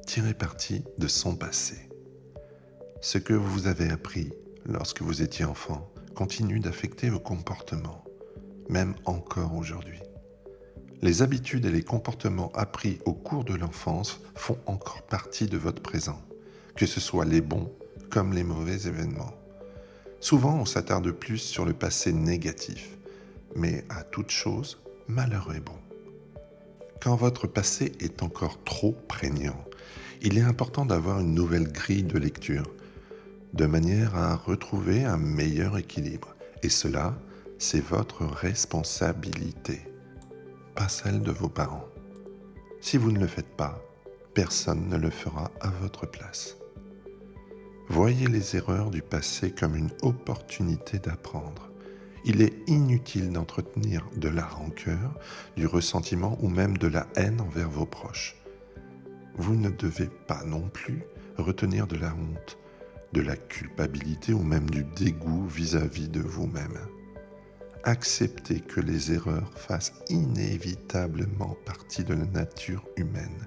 Tirez parti de son passé. Ce que vous avez appris lorsque vous étiez enfant continue d'affecter vos comportements, même encore aujourd'hui. Les habitudes et les comportements appris au cours de l'enfance font encore partie de votre présent, que ce soit les bons comme les mauvais événements. Souvent, on s'attarde plus sur le passé négatif, mais à toute chose, malheur est bon. Quand votre passé est encore trop prégnant, il est important d'avoir une nouvelle grille de lecture, de manière à retrouver un meilleur équilibre. Et cela, c'est votre responsabilité, pas celle de vos parents. Si vous ne le faites pas, personne ne le fera à votre place. Voyez les erreurs du passé comme une opportunité d'apprendre. Il est inutile d'entretenir de la rancœur, du ressentiment ou même de la haine envers vos proches. Vous ne devez pas non plus retenir de la honte, de la culpabilité ou même du dégoût vis-à-vis de vous-même. Acceptez que les erreurs fassent inévitablement partie de la nature humaine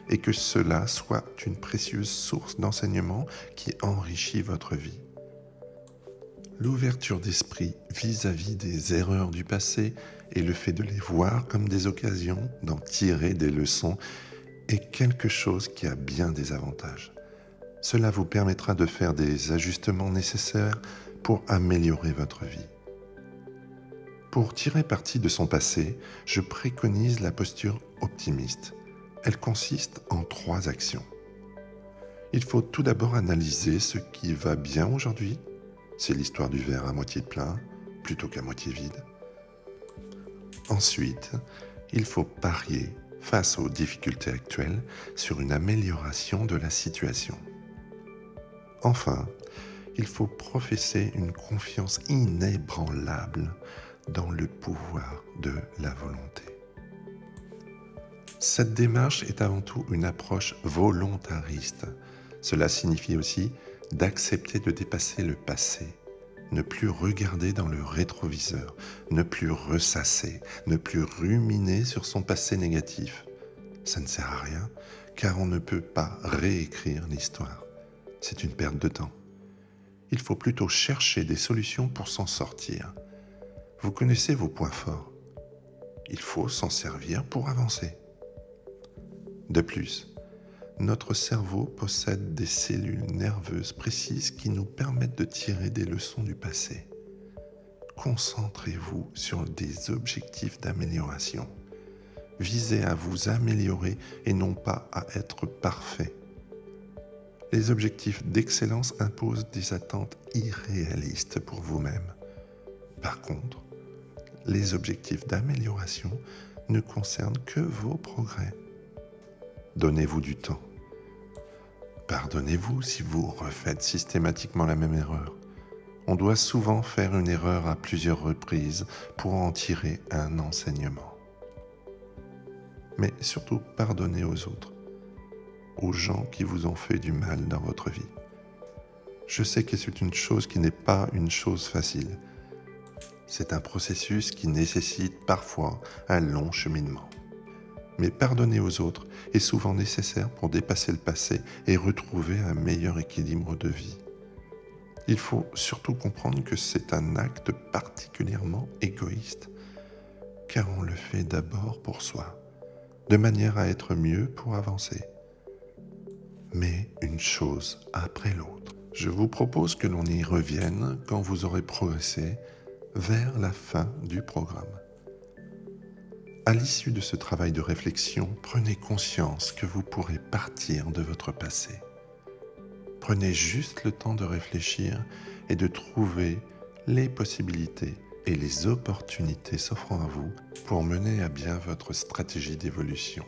et que cela soit une précieuse source d'enseignement qui enrichit votre vie. L'ouverture d'esprit vis-à-vis des erreurs du passé et le fait de les voir comme des occasions d'en tirer des leçons est quelque chose qui a bien des avantages. Cela vous permettra de faire des ajustements nécessaires pour améliorer votre vie. Pour tirer parti de son passé, je préconise la posture optimiste. Elle consiste en 3 actions. Il faut tout d'abord analyser ce qui va bien aujourd'hui. C'est l'histoire du verre à moitié plein plutôt qu'à moitié vide. Ensuite, il faut parier face aux difficultés actuelles sur une amélioration de la situation. Enfin, il faut professer une confiance inébranlable dans le pouvoir de la volonté. Cette démarche est avant tout une approche volontariste. Cela signifie aussi d'accepter de dépasser le passé, ne plus regarder dans le rétroviseur, ne plus ressasser, ne plus ruminer sur son passé négatif. Ça ne sert à rien, car on ne peut pas réécrire l'histoire. C'est une perte de temps. Il faut plutôt chercher des solutions pour s'en sortir. Vous connaissez vos points forts. Il faut s'en servir pour avancer. De plus, notre cerveau possède des cellules nerveuses précises qui nous permettent de tirer des leçons du passé. Concentrez-vous sur des objectifs d'amélioration. Visez à vous améliorer et non pas à être parfait. Les objectifs d'excellence imposent des attentes irréalistes pour vous-même. Par contre, les objectifs d'amélioration ne concernent que vos progrès. Donnez-vous du temps. Pardonnez-vous si vous refaites systématiquement la même erreur. On doit souvent faire une erreur à plusieurs reprises pour en tirer un enseignement. Mais surtout, pardonnez aux autres, aux gens qui vous ont fait du mal dans votre vie. Je sais que c'est une chose qui n'est pas une chose facile. C'est un processus qui nécessite parfois un long cheminement. Mais pardonner aux autres est souvent nécessaire pour dépasser le passé et retrouver un meilleur équilibre de vie. Il faut surtout comprendre que c'est un acte particulièrement égoïste, car on le fait d'abord pour soi, de manière à être mieux pour avancer. Mais une chose après l'autre. Je vous propose que l'on y revienne quand vous aurez progressé vers la fin du programme. À l'issue de ce travail de réflexion, prenez conscience que vous pourrez partir de votre passé. Prenez juste le temps de réfléchir et de trouver les possibilités et les opportunités s'offrant à vous pour mener à bien votre stratégie d'évolution.